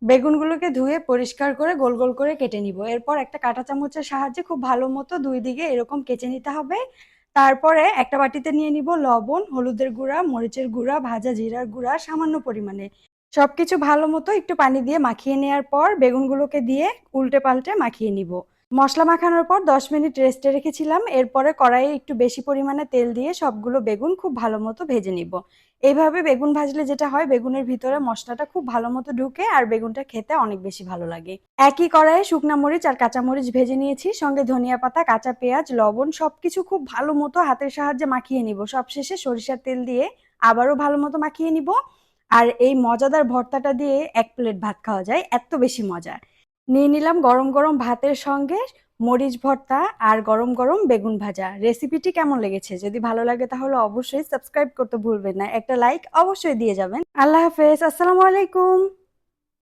বেগুনগুলোকে ধুয়ে পরিষ্কার করে গোল গোল করে কেটে নিব। এরপর একটা কাঁটা চামচের সাহায্যে খুব ভালো মতো দুই দিকে এরকম কেচে নিতে হবে। তারপরে একটা বাটিতে নিয়ে নিব লবণ, হলুদের গুঁড়া, মরিচের গুঁড়া, ভাজা জিরার গুঁড়া সামান্য পরিমাণে। সবকিছু ভালো মতো একটু পানি দিয়ে মাখিয়ে নেওয়ার পর বেগুনগুলোকে দিয়ে উল্টে পাল্টে মাখিয়ে নিব। মশলা মাখানোর পর 10 মিনিট রেস্টে রেখেছিলাম। এরপরে কড়াইয়ে একটু বেশি পরিমাণে তেল দিয়ে সবগুলো বেগুন খুব ভালো মতো ভেজে নিব। এইভাবে বেগুন ভাজলে যেটা হয়, বেগুনের ভিতরে মশলাটা খুব ভালো মতো ঢুকে আর বেগুনটা খেতে অনেক বেশি ভালো লাগে। একই কড়াইয়ে শুকনা মরিচ আর কাঁচা মরিচ ভেজে নিয়েছি, সঙ্গে ধনিয়া পাতা, কাঁচা পেঁয়াজ, লবণ সবকিছু খুব ভালো মতো হাতের সাহায্যে মাখিয়ে নিব। সবশেষে সরিষার তেল দিয়ে আবারও ভালো মতো মাখিয়ে নিব। আর এই মজাদার ভর্তাটা দিয়ে 1 প্লেট ভাত খাওয়া যায়, এত বেশি মজা। নিয়ে নিলাম গরম গরম ভাতের সঙ্গে মরিচ ভর্তা আর গরম গরম বেগুন ভাজা। রেসিপিটি কেমন লেগেছে? যদি ভালো লাগে তাহলে অবশ্যই সাবস্ক্রাইব করতে ভুলবেন না, একটা লাইক অবশ্যই দিয়ে যাবেন। আল্লাহ হাফেজ, আসসালামু আলাইকুম।